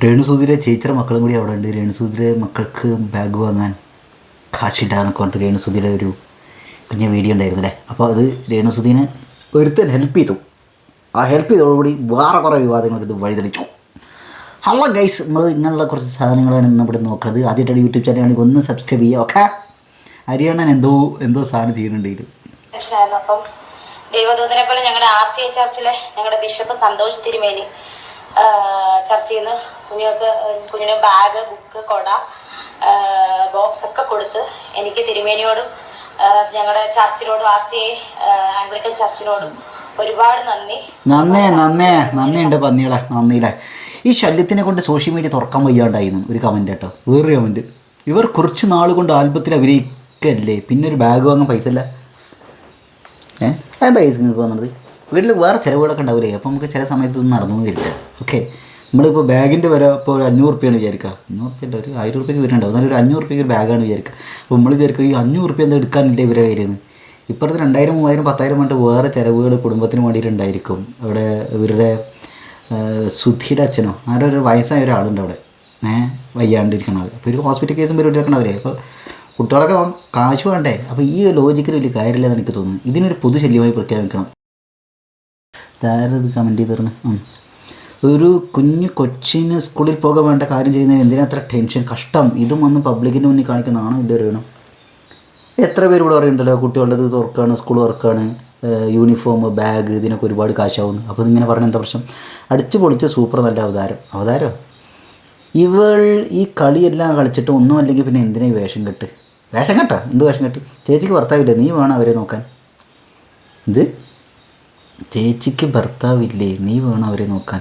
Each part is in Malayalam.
രേണുസൂതിരെ ചേച്ചിയുടെ മക്കളും കൂടി അവിടെ ഉണ്ട്. രേണുസൂതിരെ മക്കൾക്ക് ബാഗ് വാങ്ങാൻ കാശില്ലാന്നൊക്കെ പറഞ്ഞിട്ട് രേണുസൂതിയുടെ ഒരു കുഞ്ഞ വീഡിയോ ഉണ്ടായിരുന്നു അല്ലേ. അപ്പോൾ അത് രേണുസുധീനെ ഒരുത്തൻ ഹെൽപ്പ് ചെയ്തു. ആ ഹെൽപ്പ് ചെയ്തതോടുകൂടി വേറെ കുറേ വിവാദങ്ങൾക്ക് ഇത് വഴിതെളിച്ചു. ഹലോ ഗൈസ്, നമ്മൾ ഇങ്ങനെയുള്ള കുറച്ച് സാധനങ്ങളാണ് ഇന്ന് ഇവിടെ നോക്കുന്നത്. ആദ്യമായിട്ടാണ് യൂട്യൂബ് ചാനലാണെങ്കിൽ ഒന്ന് സബ്സ്ക്രൈബ് ചെയ്യുക. ഓക്കെ, ഹരിയാണൻ എന്തോ സാധനം ചെയ്യുന്നുണ്ട് ഇതിൽ. അപ്പം ദൈവദൂതനെ പോലെ ഞങ്ങളുടെ RCA ചർച്ചിലെ ഞങ്ങളുടെ ബിഷപ്പ് സന്തോഷ് തിരുമേനി ചർച്ചിൽ നിന്ന് കുഞ്ഞിന് ബാഗ്, ബുക്ക്, കൊട, ബോക്സ് ഒക്കെ കൊടുത്ത് എനിക്ക് തിരുമേനിയോടും ഞങ്ങളുടെ ചർച്ചിനോടും RCA ആംഗ്ലിക്കൻ ചർച്ചിനോടും ഒരുപാട് നന്ദിയുണ്ട് പന്നികളെ. നന്ദിയില്ലേ. ഈ ശല്യത്തിനെ കൊണ്ട് സോഷ്യൽ മീഡിയ തുറക്കാൻ വയ്യാണ്ടായിരുന്നു ഒരു കമൻറ്റ് കേട്ടോ. വേറൊരു കമൻറ്റ്, ഇവർ കുറച്ച് നാൾ കൊണ്ട് ആൽബത്തിൽ അഭിനയിക്കല്ലേ, പിന്നെ ഒരു ബാഗ് വാങ്ങാൻ പൈസ ഇല്ല. എന്താ കേസ് നിങ്ങൾക്ക് വന്നത്? വീട്ടിൽ വേറെ ചിലവുകളൊക്കെ ഉണ്ടാവില്ലേ. അപ്പോൾ നമുക്ക് ചില സമയത്തൊന്നും നടന്നു വരില്ല. ഓക്കെ, നമ്മളിപ്പോൾ ബാഗിൻ്റെ വില ഇപ്പോൾ ഒരു 500 റുപ്യാണ് വിചാരിക്കുക. 500 റുപ്യൻ്റെ ഒരു 1000 റുപ്യക്ക് വരുന്നുണ്ടാവും. എന്നാലും ഒരു 500 റുപ്യക്ക് ഒരു ബാഗാണ് വിചാരിക്കുക. അപ്പോൾ നമ്മൾ വിചാരിക്കുക ഈ 500 റുപ്യ എന്താ എടുക്കാനില്ല ഇവരെ കയ്യിൽ. ഇപ്പുറത്ത് 2000, 3000, 10,000 വേണ്ട വേറെ ചിലവുകൾ കുടുംബത്തിന് വേണ്ടിയിട്ടുണ്ടായിരിക്കും. അവിടെ ഇവരുടെ സുധിയുടെ അച്ഛനോ ആരോ ഒരു വയസ്സായ ഒരാളുണ്ട് അവിടെ, വയ്യാണ്ടിരിക്കണ ആൾ. അപ്പോൾ ഒരു ഹോസ്പിറ്റൽ കേസും പരിപാടിയൊക്കെ. അപ്പോൾ കുട്ടികളൊക്കെ കാശ് വേണ്ടേ. അപ്പോൾ ഈ ലോജിക്കിൽ വലിയ കാര്യമില്ലെന്ന് എനിക്ക് തോന്നുന്നു. ഇതിനൊരു പൊതുശല്യമായി പ്രഖ്യാപിക്കണം. ധാരാളം കമൻറ്റ് ചെയ്തിരുന്നു. ഒരു കൊച്ചിന് സ്കൂളിൽ പോകാൻ വേണ്ട കാര്യം ചെയ്യുന്നതിന് എന്തിനാ അത്ര ടെൻഷൻ, കഷ്ടം. ഇതും വന്ന് പബ്ലിക്കിൻ്റെ മുന്നിൽ കാണിക്കുന്നതാണോ ഇല്ല അറിയണം. എത്ര പേര് ഇവിടെ പറയുന്നുണ്ടല്ലോ കുട്ടികളുടെ ഇത് തുറക്കാണ്, സ്കൂൾ തുറക്കാണ്, യൂണിഫോം, ബാഗ്, ഇതിനൊക്കെ ഒരുപാട് കാശാവുന്നു. അപ്പോൾ ഇതിങ്ങനെ പറഞ്ഞ എന്താ പ്രശ്നം? അടിച്ചു പൊളിച്ച് സൂപ്പർ നല്ല അവതാരം. ഇവൾ ഈ കളിയെല്ലാം കളിച്ചിട്ട് ഒന്നും അല്ലെങ്കിൽ പിന്നെ എന്തിനാ ഈ വേഷം കെട്ട്? എന്ത് വേഷം കെട്ട്? ചേച്ചിക്ക് ഭർത്താവില്ലേ, നീ വേണം അവരെ നോക്കാൻ. ചേച്ചിക്ക് ഭർത്താവില്ലേ, നീ വേണം അവരെ നോക്കാൻ?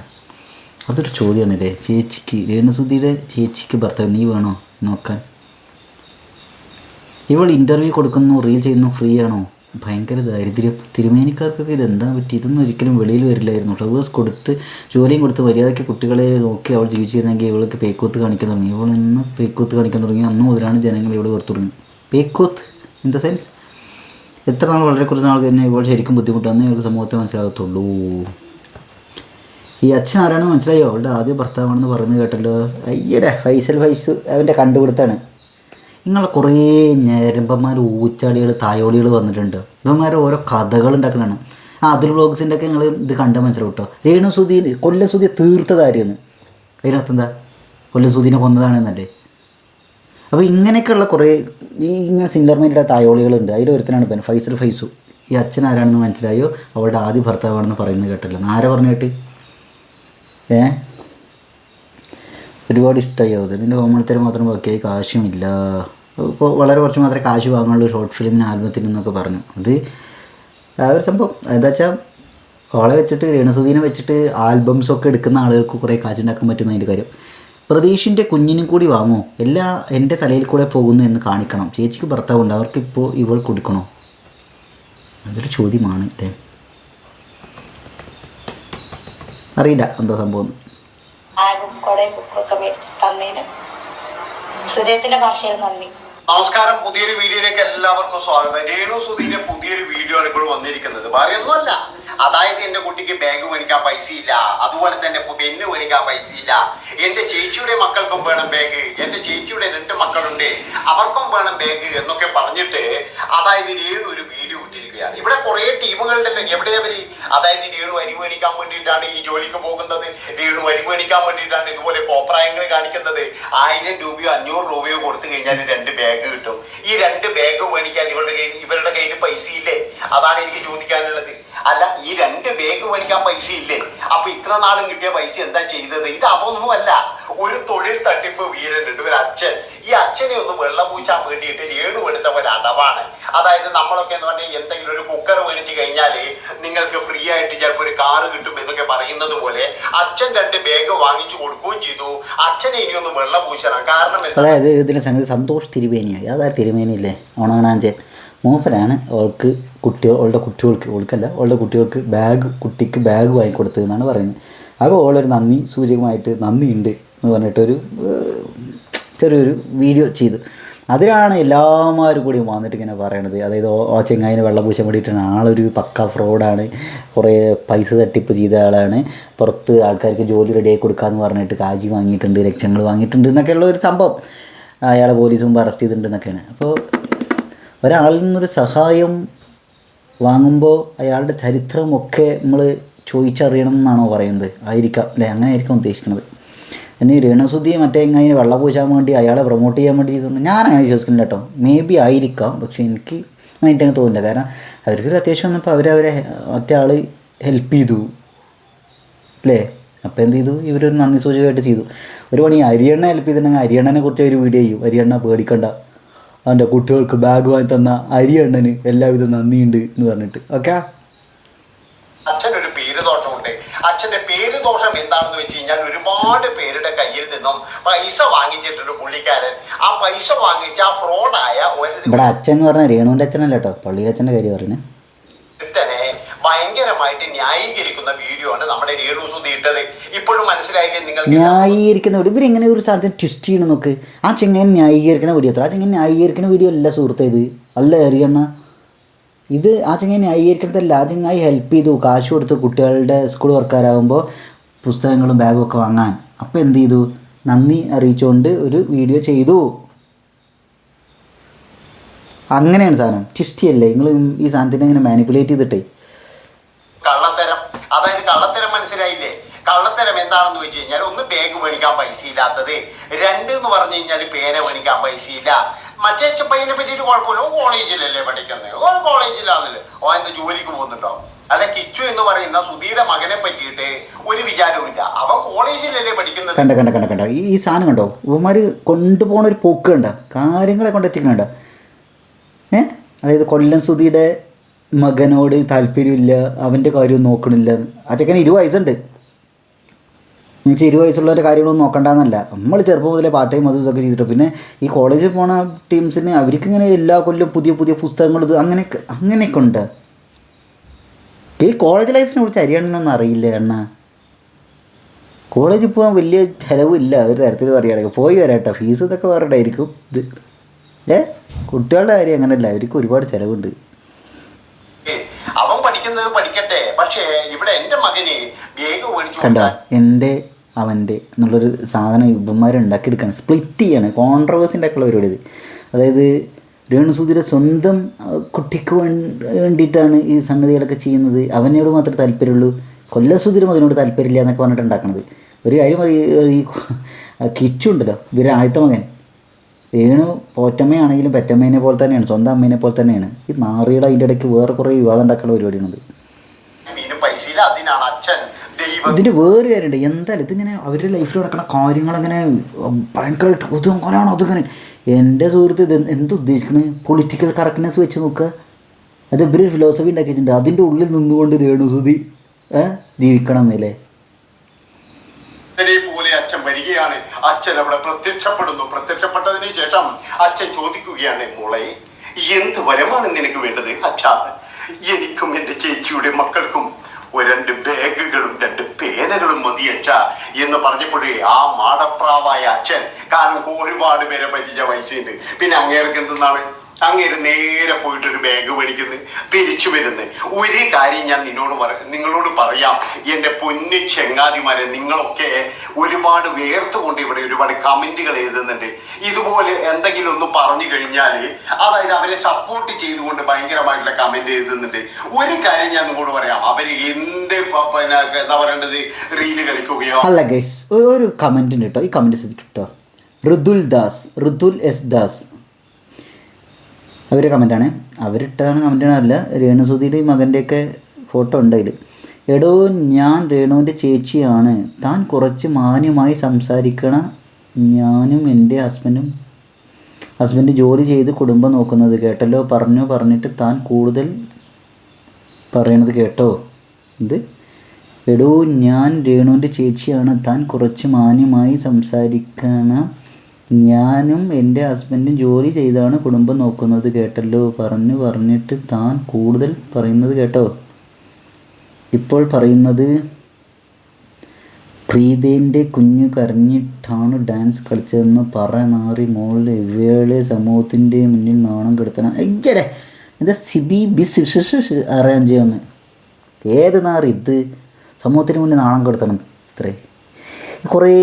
അതൊരു ചോദ്യമാണല്ലേ. രേണുസുധിയുടെ ചേച്ചിക്ക് ഭർത്താവ്, നീ വേണോ നോക്കാൻ? ഇവൾ ഇൻ്റർവ്യൂ കൊടുക്കുന്നു, റീൽ ചെയ്യുന്നു, ഫ്രീ ആണോ? ഭയങ്കര ദാരിദ്ര്യം. തിരുമേനിക്കാർക്കൊക്കെ ഇതെന്താ പറ്റി? ഇതൊന്നും ഒരിക്കലും വെളിയിൽ വരില്ലായിരുന്നു. ഫ്ലവേഴ്സ് കൊടുത്ത് ജോലിയും കൊടുത്ത് മര്യാദയ്ക്ക് കുട്ടികളെ നോക്കി അവൾ ജീവിച്ചിരുന്നെങ്കിൽ ഇവൾക്ക് പേക്കൂത്ത് കാണിക്കാൻ തുടങ്ങി. ഇവൾ ഇന്ന് പേക്കൂത്ത് കാണിക്കാൻ തുടങ്ങി. അന്ന് മുതലാണ് ജനങ്ങൾ ഇവിടെ വെറുത്തു തുടങ്ങി. പേക്കൂത്ത് ഇൻ ദ സെൻസ് എത്ര നാൾ, വളരെ കുറച്ച് നാൾ തന്നെ ഇവൾ ശരിക്കും ബുദ്ധിമുട്ടാന്ന് ഇവൾക്ക് സമൂഹത്തെ മനസ്സിലാകത്തുള്ളൂ. ഈ അച്ഛൻ ആരാണെന്ന് മനസ്സിലായോ? അവളുടെ ആദ്യ ഭർത്താവാണെന്ന് പറഞ്ഞു കേട്ടല്ലോ. അയ്യടെ ഫൈസൽ അവൻ്റെ കണ്ടുപിടുത്താണ്. നിങ്ങളെ കുറേ ഞരമ്പന്മാർ, ഊച്ചാടികൾ, തായോളികൾ വന്നിട്ടുണ്ട്. ഇവന്മാർ ഓരോ കഥകൾ ഉണ്ടാക്കണതാണ്. അതിൽ വ്ളോഗ്സിൻ്റെ ഒക്കെ നിങ്ങൾ ഇത് കണ്ടാൽ മനസ്സിലാവും കേട്ടോ. കൊല്ലസുധിയെ തീർത്തതായിരുന്നു. അതിനകത്ത് എന്താ? കൊല്ലസുധീനെ കൊന്നതാണെന്നല്ലേ. അപ്പോൾ ഇങ്ങനെയൊക്കെയുള്ള കുറേ ഇങ്ങനെ സിംഗർമാരുടെ തായോളികളുണ്ട്. അതിലൊരുത്തനാണ് ഇപ്പം ഫൈസു. ഈ അച്ഛൻ ആരാണെന്ന് മനസ്സിലായോ? അവളുടെ ആദ്യ ഭർത്താവാണെന്ന് പറയുന്നത് കേട്ടല്ലോ. ആരെ പറഞ്ഞു കേട്ട്? ഒരുപാട് ഇഷ്ടമായി അത്. ഇതിൻ്റെ കോമളിത്തരം മാത്രം ബാക്കിയായി, കാശുമില്ല. ഇപ്പോൾ വളരെ കുറച്ച് മാത്രമേ കാശ് വാങ്ങുള്ളൂ ഷോർട്ട് ഫിലിമിന്, ആൽബത്തിനെന്നൊക്കെ പറഞ്ഞു. അത് ആ ഒരു സംഭവം എന്താ വെച്ചാൽ അവളെ വെച്ചിട്ട്, രേണുസുധീനെ വെച്ചിട്ട് ആൽബംസൊക്കെ എടുക്കുന്ന ആളുകൾക്ക് കുറേ കാശുണ്ടാക്കാൻ പറ്റുന്ന അതിൻ്റെ കാര്യം. പ്രതീഷിൻ്റെ കുഞ്ഞിനും കൂടി വാങ്ങുമോ? എല്ലാം എൻ്റെ തലയിൽ കൂടെ പോകുന്നു എന്ന് കാണിക്കണം. ചേച്ചിക്ക് ഭർത്താവുണ്ട്, അവർക്കിപ്പോൾ ഇവൾ കൊടുക്കണോ? അതൊരു ചോദ്യമാണ്. അറിയില്ല എന്താ സംഭവം. നമസ്കാരം, പുതിയൊരു വീഡിയോയിലേക്ക് എല്ലാവർക്കും സ്വാഗതം. രേണുസുധീന്റെ പുതിയൊരു വീഡിയോ ആണ് ഇപ്പോൾ വന്നിരിക്കുന്നത്. വേറെയൊന്നുമല്ല, അതായത് എന്റെ കുട്ടിക്ക് ബാഗ് മേടിക്കാൻ പൈസയില്ല, അതുപോലെ തന്നെ പെണ്ണ് മേടിക്കാൻ പൈസയില്ല, എന്റെ ചേച്ചിയുടെ മക്കൾക്കും വേണം ബാഗ്, എന്റെ ചേച്ചിയുടെ 2 മക്കളുണ്ട് അവർക്കും വേണം ബാഗ് എന്നൊക്കെ പറഞ്ഞിട്ട് അതായത് രേണു ഒരു വീഡിയോ ഇട്ടിരിക്കുകയാണ്. ഇവിടെ കുറെ ടീമുകളുണ്ടല്ലോ. എവിടെയവര്? അതായത് രേണു അരി മേടിക്കാൻ വേണ്ടിയിട്ടാണ് ഈ ജോലിക്ക് പോകുന്നത്, രേണു അരി മേടിക്കാൻ വേണ്ടിയിട്ടാണ് ഇതുപോലെ കോപ്രായങ്ങൾ കാണിക്കുന്നത്. 1000 രൂപയോ 500 രൂപയോ കൊടുത്തു കഴിഞ്ഞാൽ 2 ബാഗ് കിട്ടും. ഈ 2 ബാഗ് മേടിക്കാൻ ഇവരുടെ കയ്യിൽ പൈസ ഇല്ലേ? അതാണ് എനിക്ക് ചോദിക്കാനുള്ളത്. അല്ല, ഈ 2 ബാഗ് മേടിക്കാൻ പൈസ ഇല്ലേ? അപ്പൊ ഇത്ര നാളും കിട്ടിയ പൈസ എന്താ ചെയ്തത്? ഇത് അതൊന്നുമല്ല, ഒരു തൊഴിൽ തട്ടിപ്പ് വീരനുണ്ട്, ഒരു അച്ഛൻ. ഈ അച്ഛനെ ഒന്ന് വെള്ളം പൂശാൻ വേണ്ടിയിട്ട് രേണു എടുത്ത ഒരു അടവാണ്. അതായത് നമ്മളൊക്കെ എന്ന് പറഞ്ഞാൽ എന്തെങ്കിലും ഒരു കുക്കർ മേടിച്ചു കഴിഞ്ഞാൽ നിങ്ങൾക്ക് ഫ്രീ ആയിട്ട് ചിലപ്പോൾ ഒരു കാറ് കിട്ടും എന്നൊക്കെ പറയുന്നത് പോലെ അച്ഛൻ 2 ബാഗ് വാങ്ങിച്ചു കൊടുക്കുകയും ചെയ്തു. അച്ഛനെ ഇനി ഒന്ന് വെള്ളം പൂശണം. കാരണം അതായത് ഇതിൻ്റെ സംഗതി സന്തോഷ് തിരുമേനിയായി. അതായത് തിരുമേനിയില്ലേ, ഓണാഞ്ചൻ മൂപ്പനാണ് അവളുടെ കുട്ടികൾക്ക് കുട്ടിക്ക് ബാഗ് വാങ്ങിക്കൊടുത്തതെന്നാണ് പറയുന്നത്. അപ്പോൾ അവളൊരു നന്ദി സൂചകമായിട്ട് നന്ദിയുണ്ട് എന്ന് പറഞ്ഞിട്ടൊരു ചെറിയൊരു വീഡിയോ ചെയ്തു. അതിലാണ് എല്ലാവരും കൂടി വന്നിട്ട് ഇങ്ങനെ പറയണത്. അതായത് ആ ചെങ്ങായിനെ വെള്ളം പൂശാൻ വേണ്ടിയിട്ടാണ്, ആളൊരു പക്ക ഫ്രോഡാണ്, കുറേ പൈസ തട്ടിപ്പ് ചെയ്ത ആളാണ്, പുറത്ത് ആൾക്കാർക്ക് ജോലി റെഡിയാക്കി കൊടുക്കാമെന്ന് പറഞ്ഞിട്ട് കാശി വാങ്ങിയിട്ടുണ്ട്, ലക്ഷങ്ങൾ വാങ്ങിയിട്ടുണ്ട് എന്നൊക്കെയുള്ള ഒരു സംഭവം. അയാളെ പോലീസ് മുമ്പ് അറസ്റ്റ് ചെയ്തിട്ടുണ്ട് എന്നൊക്കെയാണ്. അപ്പോൾ ഒരാളിൽ നിന്നൊരു സഹായം വാങ്ങുമ്പോൾ അയാളുടെ ചരിത്രമൊക്കെ നമ്മൾ ചോദിച്ചറിയണം എന്നാണോ പറയുന്നത്? ആയിരിക്കാം അല്ലേ? അങ്ങനെ ആയിരിക്കും ഉദ്ദേശിക്കുന്നത്. പിന്നെ രേണുസുധിയെ മറ്റേ ഇങ്ങനെ വെള്ളം പൂശാൻ വേണ്ടി അയാളെ പ്രൊമോട്ട് ചെയ്യാൻ വേണ്ടി ചെയ്തുകൊണ്ട് ഞാൻ അങ്ങനെ വിശ്വസിക്കുന്നില്ല കേട്ടോ. മേ ബി ആയിരിക്കാം, പക്ഷേ എനിക്ക് ആയിട്ടങ്ങ് തോന്നില്ല. കാരണം അവർക്കൊരു അത്യാവശ്യം വന്നപ്പോൾ അവരെ മറ്റേ ആൾ ഹെൽപ്പ് ചെയ്തു അല്ലേ? അപ്പോൾ എന്ത് ചെയ്തു? ഇവരൊരു നന്ദി സൂചകമായിട്ട് ചെയ്തു. ഒരു പണി അരിയണ്ണ ഹെൽപ്പ് ചെയ്തിട്ടുണ്ടെങ്കിൽ അരിയണ്ണനെ കുറിച്ച് ഒരു വീഡിയോ ചെയ്യും. അരിയണ്ണ പേടിക്കണ്ട, അവൻ്റെ കുട്ടികൾക്ക് ബാഗ് വാങ്ങി തന്ന അരിയണ്ണന് എല്ലാവിധ നന്ദിയുണ്ട് എന്ന് പറഞ്ഞിട്ട്. ഓക്കെ, അച്ഛനൊരു പേര് ദോഷമുണ്ട്. അച്ഛന്റെ പേര് ദോഷം എന്താണെന്ന് വെച്ച് കഴിഞ്ഞാൽ ഒരുപാട് പേരുടെ കയ്യിൽ നിന്നും പൈസ വാങ്ങിച്ചിട്ടുണ്ട് പുള്ളിക്കാരൻ. ആ പൈസ വാങ്ങിച്ച ആ ഫ്രോഡായ ഇവിടെ അച്ഛൻ എന്ന് പറഞ്ഞാൽ രേണുവിൻ്റെ അച്ഛനല്ല കേട്ടോ, പള്ളിയിലെ അച്ഛൻ്റെ കാര്യം പറയുന്നത്. തന്നെ ഭയങ്കരമായിട്ട് ന്യായീകരിക്കുന്ന വീഡിയോ ആണ് നമ്മുടെ രേണുസുധി ഇട്ടത്. ഇപ്പോഴും മനസ്സിലായില്ലേ നിങ്ങൾക്ക്? ന്യായീകരിക്കുന്ന വീഡിയോ ഇവരെങ്ങനെ ഒരു സാധനം ട്വിസ്റ്റ് ചെയ്യണം നോക്ക്. ആ ചെങ്ങനെ ന്യായീകരിക്കുന്ന വീഡിയോ അത്ര, ആ ചെങ്ങനെ ന്യായീകരിക്കുന്ന വീഡിയോ അല്ല സുഹൃത്തേ ഇത്. അല്ല അറിയണ ഇത് ആ ചെങ്ങനെ ന്യായീകരിക്കുന്നതല്ല. ആ ചെങ്ങായി ഹെൽപ്പ് ചെയ്തു, കാശ് കൊടുത്ത് കുട്ടികളുടെ സ്കൂൾ വർക്കാരാകുമ്പോൾ പുസ്തകങ്ങളും ബാഗും ഒക്കെ വാങ്ങാൻ. അപ്പോൾ എന്ത് ചെയ്തു? നന്ദി അറിയിച്ചുകൊണ്ട് ഒരു വീഡിയോ ചെയ്തു. അങ്ങനെയാണ് സാധനം. ട്വിസ്റ്റ് ചെയ്യല്ലേ നിങ്ങൾ ഈ സാധനത്തിനെ ഇങ്ങനെ മാനിപ്പുലേറ്റ് ചെയ്തിട്ടേ. കള്ളത്തരം, അതായത് കള്ളത്തരം മനസ്സിലായില്ലേ? കള്ളത്തരം എന്താണെന്ന് വെച്ച് കഴിഞ്ഞാൽ, ഒന്ന് ബാഗ് മേടിക്കാൻ പൈസ ഇല്ലാത്തത്, രണ്ട് എന്ന് പറഞ്ഞു കഴിഞ്ഞാൽ പേന മേടിക്കാൻ പൈസയില്ല. മറ്റേ പയ്യനെ പറ്റിയിട്ട് കുഴപ്പമില്ല, ഓ കോളേജിലല്ലേ പഠിക്കുന്നത്, ഓ കോളേജിലാണല്ലോ, ഓ എന്ത് ജോലിക്ക് പോകുന്നുണ്ടോ? അല്ല, കിച്ചു എന്ന് പറയുന്ന സുധിയുടെ മകനെ പറ്റിയിട്ട് ഒരു വിചാരവുമില്ല, അവൻ കോളേജിലല്ലേ പഠിക്കുന്നത്. കണ്ട ഈ സാധനം കണ്ടോ? ഇവന്മാർ കൊണ്ടുപോകണ ഒരു പോക്ക് കണ്ട, കാര്യങ്ങളെ കൊണ്ടെത്തിക്കണ്ട. അതായത് കൊല്ലം സുധിയുടെ മകനോട് താല്പര്യമില്ല, അവൻ്റെ കാര്യവും നോക്കണില്ല. ആ ചെക്കന് 20 വയസ്സുണ്ട്. എന്നുവെച്ചാൽ 20 വയസ്സുള്ളവരുടെ കാര്യങ്ങളൊന്നും നോക്കണ്ടെന്നല്ല. നമ്മൾ ചെറുപ്പം മുതലേ പാർട്ട് ടൈം അതും ഇതൊക്കെ ചെയ്തിട്ട്, പിന്നെ ഈ കോളേജിൽ പോണ ടീംസിന് അവർക്കിങ്ങനെ എല്ലാ കൊല്ലം പുതിയ പുസ്തകങ്ങൾ ഇത് അങ്ങനെയൊക്കെ ഉണ്ട്. ഈ കോളേജ് ലൈഫിനെ കുറിച്ച് അറിയണമെന്നൊന്നും അറിയില്ല എണ്ണ. കോളേജിൽ പോകാൻ വലിയ ചിലവില്ല ഒരു തരത്തിൽ പറയുകയാണെങ്കിൽ. പോയി വരാട്ടോ, ഫീസ് ഇതൊക്കെ വേറെ ആയിരിക്കും. ഇത് കുട്ടികളുടെ കാര്യം അങ്ങനെയല്ല, അവർക്ക് ഒരുപാട് ചിലവുണ്ട്. അവൻ പഠിക്കുന്നത് പഠിക്കട്ടെ, പക്ഷേ ഇവിടെ എൻ്റെ മകന് കണ്ട എൻ്റെ അവൻ്റെ എന്നുള്ളൊരു സാധനം ഇവന്മാർ ഉണ്ടാക്കിയെടുക്കുകയാണ്, സ്പ്ലിറ്റ് ചെയ്യാണ്, കോൺട്രവേഴ്സി ഉണ്ടാക്കുള്ള പരിപാടി ഇത്. അതായത് രേണുസുധിയുടെ സ്വന്തം കുട്ടിക്ക് വേണ്ടിയിട്ടാണ് ഈ സംഗതികളൊക്കെ ചെയ്യുന്നത്. അവനോട് മാത്രമേ താല്പര്യമുള്ളൂ, കൊല്ലസുധിയുടെ മകനോട് താല്പര്യമില്ല എന്നൊക്കെ പറഞ്ഞിട്ട് ഉണ്ടാക്കണത്. ഒരു കാര്യം ഈ കിച്ചു ഉണ്ടല്ലോ, ഇവരുടെ ആദ്യത്തെ മകൻ രേണു പോറ്റമ്മയാണെങ്കിലും പെറ്റമ്മേനെ പോലെ തന്നെയാണ്, സ്വന്തം അമ്മേനെ പോലെ തന്നെയാണ്. ഈ നാറിയുടെ അതിൻ്റെ ഇടയ്ക്ക് വേറെ കുറേ വിവാദം ഉണ്ടാക്കുന്ന പരിപാടിയാണത്. ഇതിൻ്റെ വേറെ കാര്യമുണ്ട്. എന്തായാലും ഇതിങ്ങനെ അവരുടെ ലൈഫിൽ നടക്കുന്ന കാര്യങ്ങളങ്ങനെ ഭയങ്കരമായിട്ട് അങ്ങനെയാണോ അതിങ്ങനെ. എൻ്റെ സുഹൃത്ത് ഇത് എന്തുദ്ദേശിക്കണേ? പൊളിറ്റിക്കൽ കറക്റ്റ്നെസ് വെച്ച് നോക്കുക. അത് ഇവർ ഫിലോസഫി ഉണ്ടാക്കി വെച്ചിട്ടുണ്ട്, അതിൻ്റെ ഉള്ളിൽ നിന്നുകൊണ്ട് രേണുസുധി ജീവിക്കണം എന്നല്ലേ. പോലെ അച്ഛൻ വരികയാണ്, അച്ഛൻ അവിടെ പ്രത്യക്ഷപ്പെടുന്നു. പ്രത്യക്ഷപ്പെട്ടതിന് ശേഷം അച്ഛൻ ചോദിക്കുകയാണ്, മോളെ എന്ത് വരമാണ് നിനക്ക് വേണ്ടത്? അച്ഛാ, എനിക്കും എൻ്റെ ചേച്ചിയുടെ മക്കൾക്കും 2 ബാഗുകളും 2 പേനകളും മതി അച്ഛാ എന്ന് പറഞ്ഞപ്പോഴേ ആ മാടപ്രാവായ അച്ഛൻ, കാരണം ഒരുപാട് പേരെ പരിചയ വഹിച്ചിട്ടുണ്ട്, പിന്നെ അങ്ങേർക്ക് എന്തെന്നാണ്, അങ്ങേര് നേരെ പോയിട്ടൊരു ബാഗ് മേടിക്കുന്നു, തിരിച്ചു വരുന്നു. ഒരു കാര്യം ഞാൻ നിങ്ങളോട് പറയാം, എൻ്റെ പൊന്നു ചെങ്ങാതിമാരെ, നിങ്ങളൊക്കെ ഒരുപാട് വേർത്തുകൊണ്ട് ഇവിടെ ഒരുപാട് കമൻറ്റുകൾ എഴുതുന്നുണ്ട്. ഇതുപോലെ എന്തെങ്കിലും ഒന്ന് പറഞ്ഞു കഴിഞ്ഞാൽ, അതായത് അവരെ സപ്പോർട്ട് ചെയ്തുകൊണ്ട് ഭയങ്കരമായിട്ടുള്ള കമൻറ്റ് എഴുതുന്നുണ്ട്. ഒരു കാര്യം ഞാൻ നിങ്ങളോട് പറയാം, അവർ എന്ത് പിന്നെ എന്താ പറയേണ്ടത്, റീല് കളിക്കുകയോ. അല്ല ഗൈസ്, ഒരു കമൻറ്റ് ഉണ്ട് കേട്ടോ, ഈ കമൻറ്റ് ശ്രദ്ധിക്കട്ടോ. ഋതുൽ എസ് ദാസ് അവരുടെ കമൻറ്റാണ്, അവരിട്ടാണ് കമൻറ്റാണ്. അല്ല, രേണുസുധിയുടെ മകൻ്റെയൊക്കെ ഫോട്ടോ ഉണ്ട് അതിൽ. എടോ, ഞാൻ രേണുവിൻ്റെ ചേച്ചിയാണ്, താൻ കുറച്ച് മാന്യമായി സംസാരിക്കണം. ഞാനും എൻ്റെ ഹസ്ബൻഡ് ജോലി ചെയ്ത് കുടുംബം നോക്കുന്നത് കേട്ടല്ലോ. പറഞ്ഞിട്ട് താൻ കൂടുതൽ പറയണത് കേട്ടോ. ഇത് എടോ, ഞാൻ രേണുവിൻ്റെ ചേച്ചിയാണ്, താൻ കുറച്ച് മാന്യമായി സംസാരിക്കണം. ഞാനും എൻ്റെ ഹസ്ബൻഡും ജോലി ചെയ്താണ് കുടുംബം നോക്കുന്നത് കേട്ടല്ലോ. പറഞ്ഞിട്ട് താൻ കൂടുതൽ പറയുന്നത് കേട്ടോ. ഇപ്പോൾ പറയുന്നത് പ്രീതേൻ്റെ കുഞ്ഞു കരഞ്ഞിട്ടാണ് ഡാൻസ് കളിച്ചതെന്ന് നാറി മോളിൽ ഇവളെ സമൂഹത്തിൻ്റെ മുന്നിൽ നാണം കെടുത്തണം. അയ്യടെ എന്താ സിബി ബിസ് അറേഞ്ച് ചെയ്യുമെന്ന് ഏത് നാറി ഇത് സമൂഹത്തിന് മുന്നിൽ നാണം കെടുത്തണം. ഇത്രേ കുറേ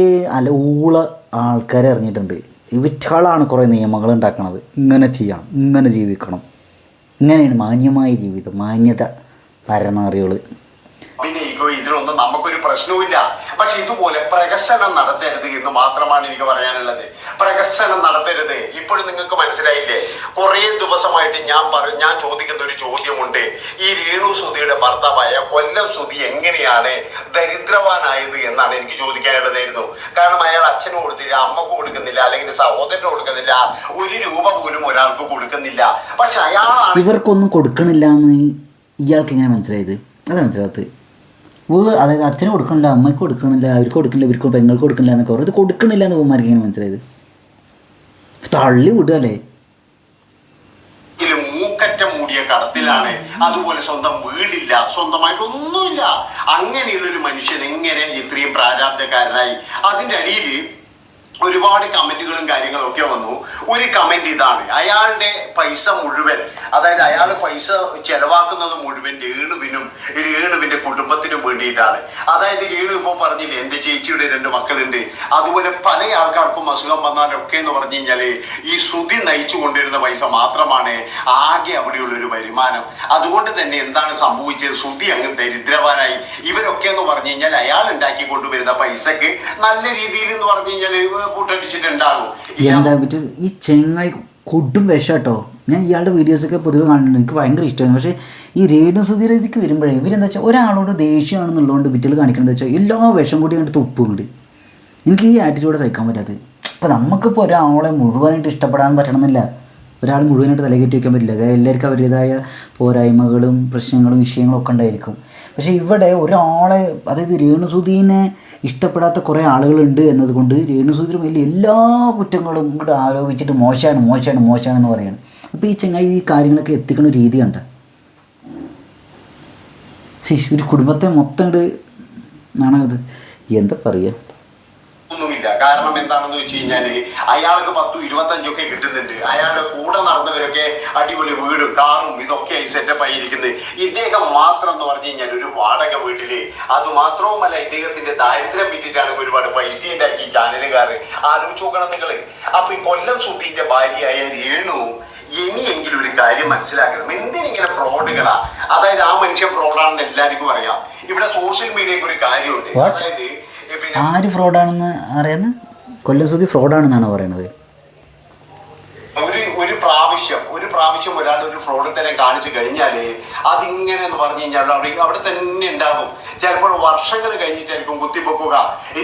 ഊള ആൾക്കാരെ ഇറങ്ങിയിട്ടുണ്ട്. ഇവറ്റാളാണ് കുറേ നിയമങ്ങൾ ഉണ്ടാക്കണത്. ഇങ്ങനെ ചെയ്യണം, ഇങ്ങനെ ജീവിക്കണം, ഇങ്ങനെയാണ് മാന്യമായ ജീവിതം, മാന്യത. പരനാറികൾ അഭിനയിക്കോ ഇതിലൊന്നും നമുക്കൊരു പ്രശ്നവുമില്ല. പക്ഷെ ഇതുപോലെ പ്രഹസനം നടത്തരുത് എന്ന് മാത്രമാണ് എനിക്ക് പറയാനുള്ളത്. പ്രഹസനം നടത്തരുത്. ഇപ്പോഴും നിങ്ങൾക്ക് മനസ്സിലായില്ലേ? കുറേ ദിവസമായിട്ട് ഞാൻ ചോദിക്കുന്ന ഒരു ചോദ്യമുണ്ട്. ഈ രേണു സുധിയുടെ ഭർത്താവായ കൊല്ലം സുധി എങ്ങനെയാണ് ദരിദ്രവാനായത് എന്നാണ് എനിക്ക് ചോദിക്കാനുള്ളതായിരുന്നു. കാരണം അയാൾ അച്ഛന് കൊടുത്തില്ല, അമ്മക്ക് കൊടുക്കുന്നില്ല, അല്ലെങ്കിൽ സഹോദരന് കൊടുക്കുന്നില്ല, ഒരു രൂപ പോലും ഒരാൾക്ക് കൊടുക്കുന്നില്ല. പക്ഷെ അയാളാണ് ഇവർക്കൊന്നും കൊടുക്കണില്ല എന്ന് ഇയാൾക്ക് എങ്ങനെ മനസ്സിലായത്? അത് മനസ്സിലാകത്ത്. അതായത് അച്ഛന് കൊടുക്കണില്ല, അമ്മയ്ക്ക് കൊടുക്കണില്ല, അവർക്ക് കൊടുക്കണില്ല, ഇവർക്ക് പെങ്ങൾക്ക് കൊടുക്കണില്ല എന്നൊക്കെ പറയും. ഇത് കൊടുക്കണില്ല എന്ന് പോകുമാർക്ക് എങ്ങനെ മനസ്സിലായത്? തള്ളി വിടുകയല്ലേ. മൂക്കറ്റം മൂടിയ കടത്തിലാണ്. അതുപോലെ സ്വന്തം വീടില്ല, സ്വന്തമായിട്ടൊന്നുമില്ല. അങ്ങനെയുള്ളൊരു മനുഷ്യൻ എങ്ങനെ ഇത്രയും പ്രാരാബ്ധക്കാരനായി? അതിൻ്റെ അടിയിൽ ഒരുപാട് കമന്റുകളും കാര്യങ്ങളും ഒക്കെ വന്നു. ഒരു കമന്റ് ഇതാണ്: അയാളുടെ പൈസ മുഴുവൻ, അതായത് അയാൾ പൈസ ചെലവാക്കുന്നത് മുഴുവൻ രേണുവിന്റെ കുടുംബത്തിനും വേണ്ടിയിട്ടാണ്. അതായത് രേണു ഇപ്പോൾ പറഞ്ഞില്ലേ, എൻ്റെ ചേച്ചിയുടെ 2 മക്കളുണ്ട്, അതുപോലെ പല ആൾക്കാർക്കും അസുഖം വന്നാലൊക്കെ എന്ന് പറഞ്ഞു കഴിഞ്ഞാല് ഈ സുധി നയിച്ചു കൊണ്ടിരുന്ന പൈസ മാത്രമാണ് ആകെ അവിടെയുള്ളൊരു വരുമാനം. അതുകൊണ്ട് തന്നെ എന്താണ് സംഭവിച്ചത്? സുധി അങ്ങ് ദരിദ്രവാനായി. ഇവരൊക്കെ എന്ന് പറഞ്ഞു കഴിഞ്ഞാൽ അയാൾ ഉണ്ടാക്കി കൊണ്ടുവരുന്ന പൈസക്ക് നല്ല രീതിയിൽ എന്ന് പറഞ്ഞു കഴിഞ്ഞാൽ എന്താ പറ്റും? ഈ ചെങ്ങായി കൊടും വിഷാട്ടോ. ഞാൻ ഇയാളുടെ വീഡിയോസൊക്കെ പൊതുവെ കാണുന്നുണ്ട്, എനിക്ക് ഭയങ്കര ഇഷ്ടമാണ്. പക്ഷേ ഈ രേണു സുധീരതിക്ക് വരുമ്പോഴേ ഇവരെന്താ വെച്ചാൽ ഒരാളോട് ദേഷ്യമാണെന്നുള്ളതുകൊണ്ട് വിറ്റൽ കാണിക്കണമെന്ന് വെച്ചാൽ എല്ലാ വിഷം കൂടി കണ്ടിട്ട് തുപ്പുണ്ട്. എനിക്ക് ഈ ആറ്റിറ്റ്യൂഡ് സഹിക്കാൻ പറ്റാത്തത്. അപ്പോൾ നമുക്കിപ്പോൾ ഒരാളെ മുഴുവനായിട്ട് ഇഷ്ടപ്പെടാൻ പറ്റണമെന്നില്ല, ഒരാൾ മുഴുവനായിട്ട് തലകെറ്റി വയ്ക്കാൻ പറ്റില്ല. കാരണം എല്ലാവർക്കും അവരുടേതായ പോരായ്മകളും പ്രശ്നങ്ങളും വിഷയങ്ങളും ഒക്കെ ഉണ്ടായിരിക്കും. പക്ഷേ ഇവിടെ ഒരാളെ, അതായത് രേണു സുധീനെ ഇഷ്ടപ്പെടാത്ത കുറേ ആളുകളുണ്ട് എന്നതുകൊണ്ട് രേണുസുധിയുടെ മേലിൽ എല്ലാ കുറ്റങ്ങളും ഇങ്ങോട്ട് ആരോപിച്ചിട്ട് മോശമാണെന്ന് പറയണം. അപ്പോൾ ഈ ചങ്ങായി ഈ കാര്യങ്ങളൊക്കെ എത്തിക്കുന്ന രീതി കണ്ട ഒരു കുടുംബത്തെ മൊത്തം ഇങ്ങോട്ട് നാണത് എന്താ പറയുക? ഒന്നുമില്ല. കാരണം എന്താണെന്ന് വെച്ച് കഴിഞ്ഞാല് അയാൾക്ക് 10-25 കിട്ടുന്നുണ്ട്. അയാളുടെ കൂടെ നടന്നവരൊക്കെ അടിപൊളി വീടും കാറും ഇതൊക്കെ സെറ്റപ്പ് ആയിരിക്കുന്നത്. ഇദ്ദേഹം മാത്രം എന്ന് പറഞ്ഞു കഴിഞ്ഞാൽ ഒരു വാടക വീട്ടില്. അത് മാത്രവുമല്ല, ഇദ്ദേഹത്തിന്റെ ദാരിദ്ര്യം വിറ്റിട്ടാണ് ഒരുപാട് പൈസ ഉണ്ടാക്കി ചാനലുകാർ. ആലോചിച്ച് നോക്കണം നിങ്ങള്. അപ്പൊ ഈ കൊല്ലം സുധീന്റെ ഭാര്യയായ രേണു ഇനിയെങ്കിലും ഒരു കാര്യം മനസ്സിലാക്കണം. എന്തിനിങ്ങനെ ഫ്രോഡുകളാ? അതായത് ആ മനുഷ്യൻ ഫ്രോഡാണെന്ന് എല്ലാവർക്കും അറിയാം. ഇവിടെ സോഷ്യൽ മീഡിയക്ക് ഒരു കാര്യമുണ്ട്. അതായത് ആര് ഫ്രോഡാണെന്ന് അറിയാന്ന്? കൊല്ലം സുധി ഫ്രോഡാണെന്നാണ് പറയുന്നത്. ഒരു പ്രാവശ്യം ഒരാൾ ഒരു ഫ്രോഡ് തന്നെ കാണിച്ചു കഴിഞ്ഞാല് അതിങ്ങനെ എന്ന് പറഞ്ഞു കഴിഞ്ഞാൽ അവിടെ തന്നെ ഉണ്ടാകും. ചിലപ്പോൾ വർഷങ്ങൾ കഴിഞ്ഞിട്ടായിരിക്കും കുത്തിപ്പൊക്കുക.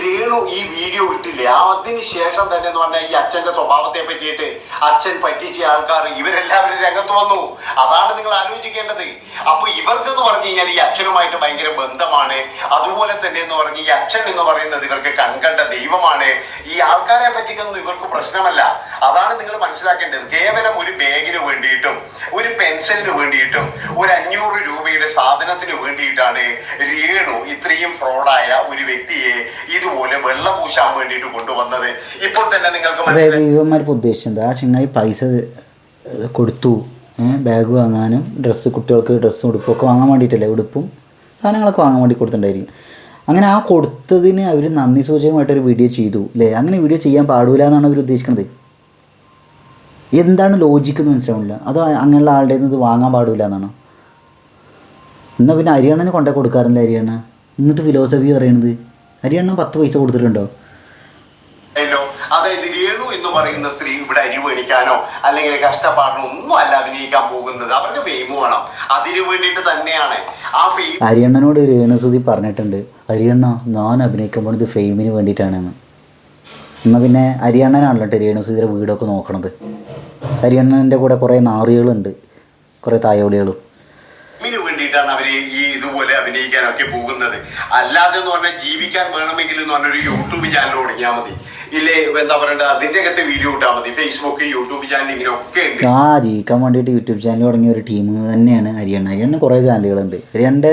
രേണു ഈ വീഡിയോ ഇട്ടില്ലേ, അതിന് ശേഷം തന്നെ എന്ന് പറഞ്ഞാൽ ഈ അച്ഛന്റെ സ്വഭാവത്തെ പറ്റിയിട്ട് അച്ഛൻ പറ്റിച്ച ആൾക്കാർ ഇവരെല്ലാവരും രംഗത്ത് വന്നു. അതാണ് നിങ്ങൾ ആലോചിക്കേണ്ടത്. അപ്പൊ ഇവർക്കെന്ന് പറഞ്ഞു കഴിഞ്ഞാൽ ഈ അച്ഛനുമായിട്ട് ഭയങ്കര ബന്ധമാണ്. അതുപോലെ തന്നെ എന്ന് പറഞ്ഞ ഈ അച്ഛൻ എന്ന് പറയുന്നത് ഇവർക്ക് കൺകണ്ട ദൈവമാണ്. ഈ ആൾക്കാരെ പറ്റിക്കൊന്നും ഇവർക്ക് പ്രശ്നമല്ല. അതാണ് നിങ്ങൾ മനസ്സിലാക്കേണ്ടത്. കേവലം ഒരു ബാഗിന് വേണ്ടിയിട്ടും ഒരു പെൻസിലിന് വേണ്ടിയിട്ടും ഒരു 500 രൂപയുടെ സാധനത്തിന് വേണ്ടിയിട്ടാണ് രേണു ഇത്രയും ഫ്രോഡായ ഒരു വ്യക്തിയെ ഇതുപോലെ വെള്ളപൂശാൻ വേണ്ടിയിട്ട് കൊണ്ടുവന്നത്. ഇപ്പോൾ തന്നെ നിങ്ങൾക്ക് ഇവന്മാരിപ്പോൾ ഉദ്ദേശിച്ചത് ആ ചങ്ങായി പൈസ കൊടുത്തു ബാഗ് വാങ്ങാനും കുട്ടികൾക്ക് ഡ്രസ്സും ഉടുപ്പൊക്കെ വാങ്ങാൻ വേണ്ടിയിട്ടല്ലേ, ഉടുപ്പും സാധനങ്ങളൊക്കെ വാങ്ങാൻ വേണ്ടി കൊടുത്തിട്ടുണ്ടായിരിക്കും. അങ്ങനെ ആ കൊടുത്തതിന് അവർ നന്ദി സൂചകമായിട്ടൊരു വീഡിയോ ചെയ്തു അല്ലേ? അങ്ങനെ വീഡിയോ ചെയ്യാൻ പാടില്ല എന്നാണ് അവർ ഉദ്ദേശിക്കുന്നത്. എന്താണ് ലോജിക്ക് എന്ന് മനസ്സിലാവില്ല. അതോ അങ്ങനെയുള്ള ആളുടെ ഇത് വാങ്ങാൻ പാടില്ല എന്നാണോ? എന്നാൽ പിന്നെ ഹരിയാണന് കൊണ്ടേ കൊടുക്കാറില്ല ഹരിയാണ. എന്നിട്ട് ഫിലോസഫി പറയണത് ഹരിയാണ 10 പൈസ കൊടുത്തിട്ടുണ്ടോ? അതായത് രേണു എന്ന് പറയുന്ന സ്ത്രീ ഇവിടെ അരി മേടിക്കാനോ അല്ലെങ്കിൽ കഷ്ടപ്പാടിനോ ഒന്നും അല്ല അഭിനയിക്കാൻ പോകുന്നത്. അവർക്ക് ഫെയിം വേണം, അതിനു വേണ്ടിയിട്ട് തന്നെയാണ് ആ ഫെയിം. ഹരിയണ്ണനോട് രേണുസുധി പറഞ്ഞിട്ടുണ്ട്, ഹരിയണ്ണ ഞാൻ അഭിനയിക്കാൻ പോകുന്നത് ഫെയിമിന് വേണ്ടിയിട്ടാണെന്ന്. എന്നാൽ പിന്നെ ഹരിയണ്ണനാണല്ലോ രേണുസുധിയുടെ വീടൊക്കെ നോക്കണത്. ഹരിയണ്ണൻ്റെ കൂടെ കുറേ നാറികളുണ്ട്, കുറേ തായോളികളും. വേണ്ടിയിട്ടാണ് അവര് ഈ ഇത് ഇതുപോലെ അഭിനയിക്കാനൊക്കെ പോകുന്നത്. അല്ലാതെ എന്ന് പറഞ്ഞാൽ ജീവിക്കാൻ വേണമെങ്കിൽ എന്ന് പറഞ്ഞൊരു യൂട്യൂബ് ചാനൽ തുടങ്ങിയാൽ മതി, ഇല്ലേ എന്താ പറയണ്ടത്, അതിൻ്റെ അകത്ത് വീഡിയോ ഇട്ടാൽ മതി. ഫേസ്ബുക്ക്, യൂട്യൂബ് ചാനൽ ഇങ്ങനെയൊക്കെ ഉണ്ട്. ജീവിക്കാൻ വേണ്ടിയിട്ട് യൂട്യൂബ് ചാനൽ തുടങ്ങിയ ഒരു ടീം തന്നെയാണ് ഹരിയണ്ണ കുറേ ചാനലുകളുണ്ട്. ഹരിയണ്ണൻ്റെ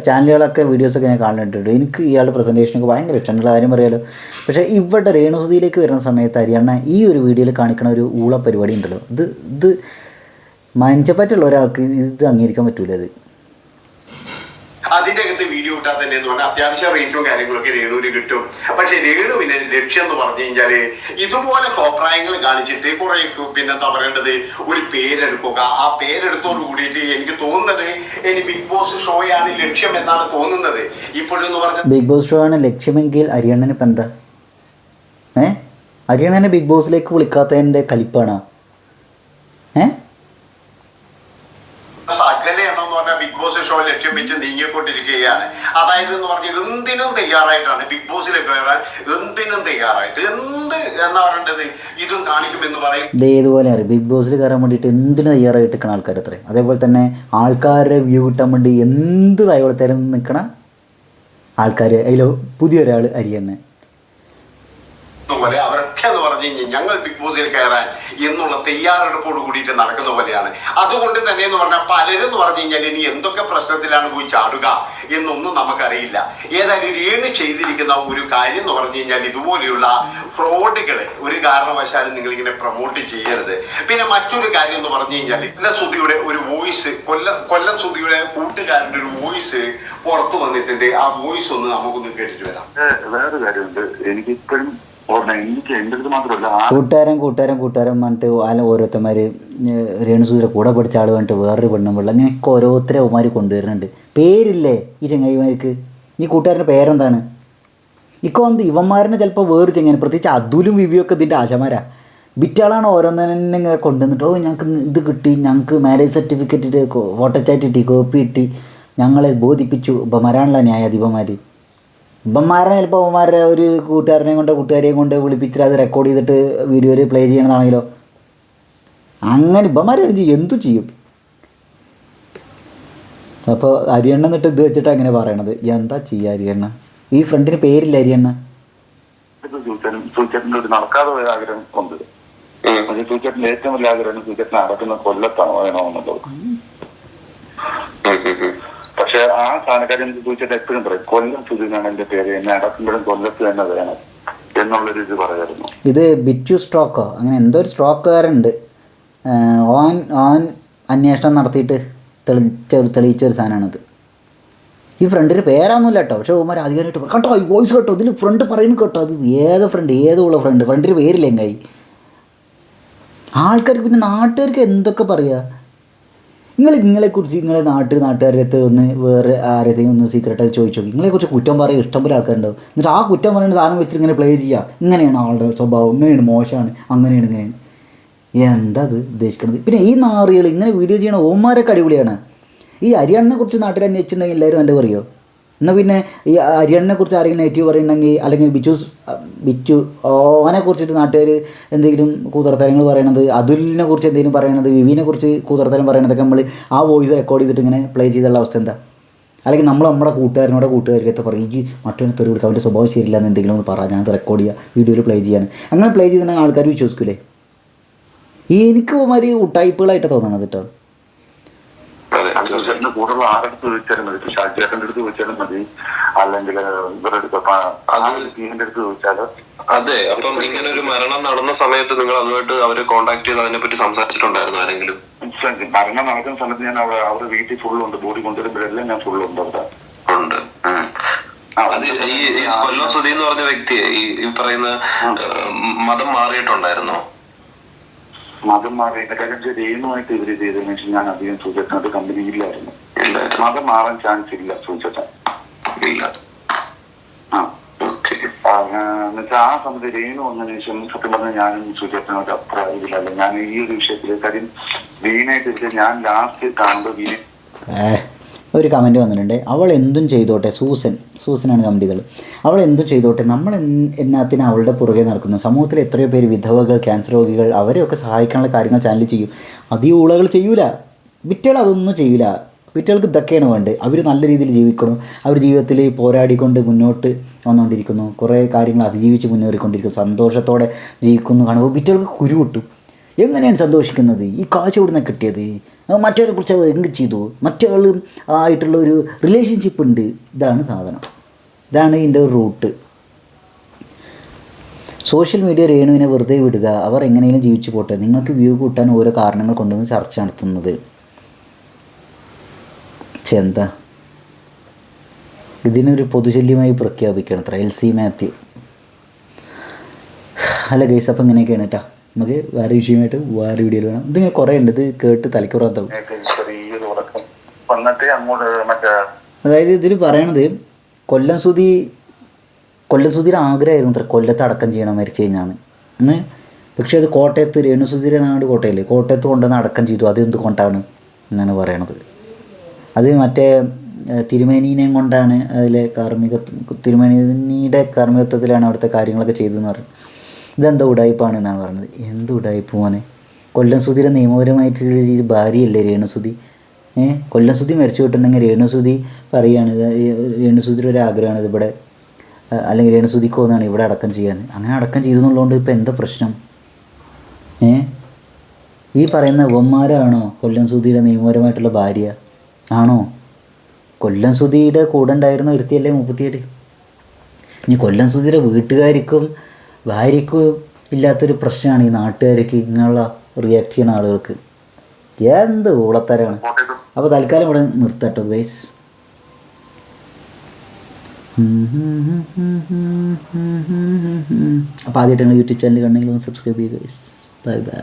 ചാനലുകളൊക്കെ വീഡിയോസൊക്കെ ഞാൻ കാണുന്നുണ്ട്. എനിക്ക് ഇയാളുടെ പ്രസൻറ്റേഷനൊക്കെ ഭയങ്കര ഇഷ്ടമുള്ള കാര്യം പറയാലോ. പക്ഷേ ഇവിടെ രേണുസുതിയിലേക്ക് വരുന്ന സമയത്ത് ഹരിയണ്ണ ഈ ഒരു വീഡിയോയിൽ കാണിക്കുന്ന ഒരു ഊള പരിപാടി ഉണ്ടല്ലോ, ഇത് മനുഷ്യപ്പറ്റുള്ള ഒരാൾക്ക് ഇത് അംഗീകരിക്കാൻ പറ്റൂല. അതിൻ്റെ അകത്ത് വീഡിയോ ഇട്ടാൽ തന്നെ എന്ന് പറഞ്ഞാൽ അത്യാവശ്യം റേറ്റും കാര്യങ്ങളൊക്കെ രേണുവിന് കിട്ടും. പക്ഷെ രേണുവിന് ലക്ഷ്യം എന്ന് പറഞ്ഞു കഴിഞ്ഞാല് ഇതുപോലെ കോപ്രായങ്ങൾ കാണിച്ചിട്ട് കുറെ പിന്നെന്താ പറയേണ്ടത് ഒരു പേരെടുക്കുക. ആ പേരെടുത്തോട് കൂടിയിട്ട് എനിക്ക് തോന്നുന്നത് ഇനി ബിഗ് ബോസ് ഷോയാണ് ലക്ഷ്യം എന്നാണ് തോന്നുന്നത് ഇപ്പോഴെന്ന് പറഞ്ഞാൽ. ബിഗ് ബോസ് ഷോ ആണ് ലക്ഷ്യമെങ്കിൽ ഹരിയണ്ണന് ഇപ്പം എന്താ ഹരിയണ്ണനെ ബിഗ് ബോസിലേക്ക് വിളിക്കാത്തതിൻ്റെ കലിപ്പാണോ? സകലയെണ്ണമെന്ന് പറഞ്ഞാൽ ബിഗ് ബോസ് ഷോ ലക്ഷ്യം വെച്ച് നീങ്ങിക്കൊണ്ടിരിക്കുകയാണ്. അതായത് എന്ന് പറഞ്ഞാൽ എന്തിനും തയ്യാറായിട്ടാണ് ബിഗ് ബോസിലേക്ക് കയറാൻ, എന്തിനും തയ്യാറായിട്ട് എന്ത് എന്നാ പറയേണ്ടത് ഇതും കാണിക്കുമെന്ന് പറയും. ഇതേതുപോലെ അറിയാം, ബിഗ് ബോസിൽ കയറാൻ വേണ്ടിയിട്ട് എന്തിനു തയ്യാറായിട്ട് നിൽക്കണം ആൾക്കാർ അത്രേ. അതേപോലെ തന്നെ ആൾക്കാരുടെ വ്യൂ കിട്ടാൻ വേണ്ടി എന്ത് തയ്യാറെടുത്താലും നിൽക്കണ ആൾക്കാർ. അതിൽ പുതിയൊരാൾ ഹരിയണ്ണൻ പോലെ അവരൊക്കെ എന്ന് പറഞ്ഞു കഴിഞ്ഞാൽ ഞങ്ങൾ ബിഗ് ബോസിൽ കയറാൻ എന്നുള്ള തയ്യാറെടുപ്പോട് കൂടിയിട്ട് നടക്കുന്ന പോലെയാണ്. അതുകൊണ്ട് തന്നെ എന്ന് പറഞ്ഞാൽ പലരും എന്ന് പറഞ്ഞു കഴിഞ്ഞാൽ ഇനി എന്തൊക്കെ പ്രശ്നത്തിലാണ് പോയി ചാടുക എന്നൊന്നും നമുക്കറിയില്ല. ഏതായാലും രേണു ചെയ്തിരിക്കുന്ന ഒരു കാര്യം എന്ന് പറഞ്ഞു കഴിഞ്ഞാൽ ഇതുപോലെയുള്ള ഫ്രോഡുകളെ ഒരു കാരണവശാലും നിങ്ങളിങ്ങനെ പ്രൊമോട്ട് ചെയ്യരുത്. പിന്നെ മറ്റൊരു കാര്യം എന്ന് പറഞ്ഞു കഴിഞ്ഞാൽ കൊല്ലം സുധിയുടെ ഒരു വോയിസ്, കൊല്ലം സുധിയുടെ കൂട്ടുകാരൻ്റെ ഒരു വോയിസ് പുറത്തു വന്നിട്ടുണ്ട്. ആ വോയിസ് ഒന്ന് നമുക്കൊന്ന് കേട്ടിട്ട് വരാം. വേറൊരു കാര്യമുണ്ട്, എനിക്കിപ്പോഴും എനിക്ക് എൻ്റെ അടുത്ത് മാത്രമല്ല കൂട്ടുകാരൻ പറഞ്ഞിട്ട് ഓരോരുത്തന്മാർ രേണുസുധിയുടെ കൂടെ പഠിച്ച ആൾ പറഞ്ഞിട്ട് വേറൊരു പെണ്ണും പിള്ള അങ്ങനെയൊക്കെ ഓരോരുത്തരെ അവന്മാർ കൊണ്ടുവരുന്നുണ്ട്. പേരില്ലേ ഈ ചങ്ങായിമാർക്ക്? ഈ കൂട്ടുകാരൻ്റെ പേരെന്താണ്? ഇവന്മാരനെ ചിലപ്പോൾ വേറെ ചെങ്ങാൻ, പ്രത്യേകിച്ച് അതുലും വിവിയൊക്കെ ഇതിൻ്റെ ആശമാരാ. വിറ്റാളാണ് ഓരോന്നെ ഇങ്ങനെ കൊണ്ടുവന്നിട്ട് ഞങ്ങൾക്ക് ഇത് കിട്ടി, ഞങ്ങൾക്ക് മാരേജ് സർട്ടിഫിക്കറ്റ് ഇട്ട് ഫോട്ടോ ചാറ്റ് കിട്ടി, കോപ്പി കിട്ടി, ഞങ്ങളെ ബോധിപ്പിച്ചു. ഇവന്മാരാണല്ലോ ന്യായാധിപന്മാർ. ഇവന്മാരെ ചിലപ്പോൾ അവന്മാരുടെ ഒരു കൂട്ടുകാരെയും കൊണ്ട് വിളിപ്പിച്ചിട്ട് അത് റെക്കോർഡ് ചെയ്തിട്ട് വീഡിയോയിൽ പ്ലേ ചെയ്യണമെന്നാണെങ്കിലോ അങ്ങനെ ഇവന്മാർ എന്തു ചെയ്യും? അപ്പോൾ ഹരിയണ്ണ എന്നിട്ട് ഇത് വെച്ചിട്ട് അങ്ങനെ പറയണത് എന്താ ചെയ്യുക? ഹരിയണ്ണ ഈ ഫ്രണ്ടിന് പേരില്ല ഹരിയണ്ണ. സൂചേട്ടൻ്റെ ഒരു നടക്കാതെ പോയ ആഗ്രഹം ഉണ്ട്. സൂചേട്ടൻ്റെ ഏറ്റവും വലിയ ആഗ്രഹം സൂചേട്ടനെ അടക്കുന്ന കൊല്ലത്താണ് വേണമെന്നുള്ളത്. പക്ഷെ ആ സ്ഥാനക്കാരൻ സൂചിച്ചിട്ട് എപ്പോഴും പറയും കൊല്ലം സുധിനാണ് എൻ്റെ പേര്, എന്നെ അടക്കുമ്പോഴും കൊല്ലത്ത് തന്നെ വേണം എന്നുള്ളൊരു ഇത് പറയായിരുന്നു. ഇത് ബിച്ചു സ്ട്രോക്കോ അങ്ങനെ എന്തോ ഒരു സ്ട്രോക്കുകാരുണ്ട്, ഓൻ അന്വേഷണം നടത്തിയിട്ട് തെളിയിച്ച ഒരു സാധനമാണിത്. ഈ ഫ്രണ്ടിൻ്റെ പേരാണെന്നില്ല കേട്ടോ, പക്ഷേ ഓമാർ അധികാരമായിട്ട് കേട്ടോ ഈ വോയിസ് കേട്ടോ, ഇതിൽ ഫ്രണ്ട് പറയുന്നു കേട്ടോ, അത് ഏത് ഫ്രണ്ട് ഏതുള്ള ഫ്രണ്ടിൻ്റെ പേരില്ല എങ്കായി. ആൾക്കാർക്ക് പിന്നെ നാട്ടുകാർക്ക് എന്തൊക്കെ പറയുക? നിങ്ങളെക്കുറിച്ച് നാട്ടുകാരുടെ അടുത്ത് ഒന്ന് വേറെ ആരെങ്കിലും ഒന്ന് സീക്രട്ടായി ചോദിച്ചു നോക്കി. നിങ്ങളെക്കുറിച്ച് കുറ്റം പറയുക ഇഷ്ടംപോലെ ആൾക്കാരുണ്ടാവും. എന്നിട്ട് ആ കുറ്റം പറയുന്ന സാധനം വെച്ചിട്ട് ഇങ്ങനെ പ്ലേ ചെയ്യുക. ഇങ്ങനെയാണ് ആളുടെ സ്വഭാവം, ഇങ്ങനെയാണ് മോശമാണ്, ഇങ്ങനെയാണ്. എന്താ അത് ഉദ്ദേശിക്കണത്? പിന്നെ ഈ നാറികൾ ഇങ്ങനെ വീഡിയോ ചെയ്യണ ഓന്മാരൊക്കെ അടിപൊളിയാണ്. ഈ ഹരിയാണനെ കുറിച്ച് നാട്ടിൽ അന്വേഷിച്ചിട്ടുണ്ടെങ്കിൽ എല്ലാവരും നല്ല പറയുമോ? എന്നാൽ പിന്നെ ഈ ഹരിയാണനെ കുറിച്ച് ആരെങ്കിലും നെഗറ്റീവ് പറയുന്നുണ്ടെങ്കിൽ, അല്ലെങ്കിൽ ബിച്ചു ഓനെ കുറിച്ചിട്ട് നാട്ടുകാർ എന്തെങ്കിലും കൂതർത്തരങ്ങൾ പറയണത്, അതുലിനെ കുറിച്ച് എന്തെങ്കിലും പറയണത്, വിവിനെ കുറിച്ച് കൂതർത്തരം പറയണതൊക്കെ നമ്മൾ ആ വോയിസ് റെക്കോർഡ് ചെയ്തിട്ട് ഇങ്ങനെ പ്ലേ ചെയ്തുള്ള അവസ്ഥ എന്താ? അല്ലെങ്കിൽ നമ്മുടെ കൂട്ടുകാരത്തെ പറയും ഈ മറ്റൊന്ന് തെറി കൊടുക്കുക, അവൻ്റെ സ്വഭാവം ശരിയില്ല എന്ന് എന്തെങ്കിലും ഒന്ന് പറയാം, ഞാനത് റെക്കോർഡ് ചെയ്യുക വീഡിയോയിൽ പ്ലേ ചെയ്യാൻ. അങ്ങനെ പ്ലേ ചെയ്തിട്ടുണ്ടെങ്കിൽ ആൾക്കാർ വിശ്വസിക്കൂലേ? എനിക്ക് ഒരു ഉട്ടായ്പകളായിട്ട് തോന്നണത് കേട്ടോ. ചേട്ടൻ്റെ കൂടുതൽ ആരടുത്ത് ചോദിച്ചാലും മതി, ഷാജിയേട്ടൻ്റെ അടുത്ത് ചോദിച്ചാലും മതി, അല്ലെങ്കിൽ ഇവരുടെ ടീമിന്റെ അടുത്ത് ചോദിച്ചാലും. അതെ, അപ്പം ഇങ്ങനെ ഒരു മരണം നടന്ന സമയത്ത് നിങ്ങൾ അതുമായിട്ട് അവര് കോണ്ടാക്ട് ചെയ്ത് അതിനെ പറ്റി സംസാരിച്ചിട്ടുണ്ടായിരുന്നു ആരെങ്കിലും? മരണം നടക്കുന്ന സമയത്ത് ഞാൻ അവരുടെ വീട്ടിൽ ഫുള്ളുണ്ട്, ബോഡി കൊണ്ടുവരുമ്പോഴെല്ലാം ഞാൻ ഫുള്ളുണ്ട് അവിടെ ഉണ്ട്. ഈ കൊല്ലം സുധി എന്ന് പറഞ്ഞ വ്യക്തിയെ ഈ പറയുന്ന മതം മാറിയിട്ടുണ്ടായിരുന്നോ? മതം മാറിയിട്ട് കാര്യം രേണുമായിട്ട് ഇവര് ചെയ്തതെന്ന് വെച്ചാൽ ഞാൻ അധികം സൂചിച്ചിട്ട് കമ്പനിയിലായിരുന്നു. മതം മാറാൻ ചാൻസ് ഇല്ല സൂചിച്ചിട്ട് ഇല്ല. എന്നുവെച്ചാൽ ആ സമയത്ത് രേണു വന്നതിന് ശേഷം സത്യം പറഞ്ഞാൽ ഞാനും സൂചിച്ചിട്ട് അത്ര ഇതിലല്ല. ഞാൻ ഈ ഒരു വിഷയത്തില് കാര്യം വീണായിട്ട് ഞാൻ ലാസ്റ്റ് കാണുമ്പോൾ വീണ ഒരു കമൻറ്റ് വന്നിട്ടുണ്ട്, അവൾ എന്തും ചെയ്തോട്ടെ. സൂസനാണ് കമൻറ്റ് ചെയ്തത്. അവൾ എന്തും ചെയ്തോട്ടെ, നമ്മൾ എന്നാത്തിന് അവളുടെ പുറകെ നടക്കുന്നു? സമൂഹത്തിൽ എത്രയോ പേര് വിധവകൾ, ക്യാൻസർ രോഗികൾ, അവരെയൊക്കെ സഹായിക്കാനുള്ള കാര്യങ്ങൾ ചാനൽ ചെയ്യും. അത് ഈ ഊളകൾ ചെയ്യൂല, വിറ്റുകൾ അതൊന്നും ചെയ്യൂല. കുട്ടികൾക്ക് ഇതൊക്കെയാണ് വേണ്ടത്. അവർ നല്ല രീതിയിൽ ജീവിക്കണം, അവർ ജീവിതത്തിൽ പോരാടിക്കൊണ്ട് മുന്നോട്ട് വന്നുകൊണ്ടിരിക്കുന്നു, കുറേ കാര്യങ്ങൾ അതിജീവിച്ച് മുന്നേറിക്കൊണ്ടിരിക്കുന്നു, സന്തോഷത്തോടെ ജീവിക്കുന്നു കാണുമ്പോൾ കുട്ടികൾക്ക് കുരു കിട്ടും. എങ്ങനെയാണ് സന്തോഷിക്കുന്നത്? ഈ കാശ് എവിടെ നിന്നാണ് കിട്ടിയത്? മറ്റവരെ കുറിച്ച് എന്ത് ചെയ്തു? മറ്റയാൾ ആയിട്ടുള്ള ഒരു റിലേഷൻഷിപ്പ് ഉണ്ട്. ഇതാണ് സാധനം, ഇതാണ് ഇതിൻ്റെ ഒരു റൂട്ട്. സോഷ്യൽ മീഡിയ രേണുവിനെ വെറുതെ വിടുക, അവർ എങ്ങനെയും ജീവിച്ചു പോട്ടെ, നിങ്ങൾക്ക് വ്യൂ കൂട്ടാൻ ഓരോ കാരണങ്ങൾ കൊണ്ടുവന്ന് ചർച്ച നടത്തുന്നത്. എന്താ ഇതിനൊരു പൊതുശല്യമായി പ്രഖ്യാപിക്കണം അത്ര LC മാത്യു. അല്ല ഗൈസ്, അപ്പം ഇങ്ങനെയൊക്കെയാണ് കേട്ടോ. നമുക്ക് വേറെ വിഷയമായിട്ട് വേറെ വീഡിയോയിൽ വേണം. ഇതിങ്ങനെ കുറേ ഉണ്ട്, ഇത് കേട്ട് തലക്കുറാത്താവും. അതായത് ഇതിൽ പറയണത് കൊല്ലം സുധീര ആഗ്രഹമായിരുന്നു അത്ര കൊല്ലത്ത് അടക്കം ചെയ്യണം മരിച്ചു കഴിഞ്ഞാൽ. പക്ഷേ അത് കോട്ടയത്ത് രേണുസുധീര നാട് കോട്ടയല്ലേ, കോട്ടയത്ത് കൊണ്ടുവന്ന് അടക്കം ചെയ്തു. അത് എന്തുകൊണ്ടാണ് എന്നാണ് പറയണത്. അത് മറ്റേ തിരുമേനിനെയും കൊണ്ടാണ്, അതിലെ തിരുമേനിയുടെ കാർമ്മികത്വത്തിലാണ് അവിടുത്തെ കാര്യങ്ങളൊക്കെ ചെയ്തതെന്ന് പറയും. ഇതെന്താ ഉടായ്പാണ് എന്നാണ് പറയുന്നത്. എന്ത് ഉടായ്പ മോനെ? കൊല്ലം സുധീര നിയമപരമായിട്ട് ഭാര്യയല്ലേ രേണുസുധി. കൊല്ലം സുധി മരിച്ചു വിട്ടുണ്ടെങ്കിൽ രേണുസുധി പറയുകയാണ്, രേണുസുധിയുടെ ഒരു ആഗ്രഹമാണ് ഇതിവിടെ, അല്ലെങ്കിൽ രേണുസുധിക്ക് പോകുന്നതാണ് ഇവിടെ അടക്കം ചെയ്യാൻ. അങ്ങനെ അടക്കം ചെയ്തെന്നുള്ളതുകൊണ്ട് ഇപ്പോൾ എന്താ പ്രശ്നം? ഈ പറയുന്ന അവന്മാരാണോ കൊല്ലം സുധിയുടെ നിയമപരമായിട്ടുള്ള ഭാര്യ? ആണോ? കൊല്ലം സുധിയുടെ കൂടെ ഉണ്ടായിരുന്ന ഒരുത്തിയല്ലേ 37? ഇനി കൊല്ലം സുധിയുടെ വീട്ടുകാർക്കും ഭാര്യയ്ക്കും ഇല്ലാത്തൊരു പ്രശ്നമാണ് ഈ നാട്ടുകാർക്ക് ഇങ്ങനെയുള്ള റിയാക്ട് ചെയ്യുന്ന ആളുകൾക്ക്. എന്ത് ഊളത്തരാണ്. അപ്പോൾ തൽക്കാലം ഇവിടെ നിർത്തട്ടോ ഗൈസ്. അപ്പോൾ ആദ്യമായിട്ട് യൂട്യൂബ് ചാനൽ കണ്ടെങ്കിൽ ഒന്ന് സബ്സ്ക്രൈബ് ചെയ്യുക ഗൈസ്. Bye bye.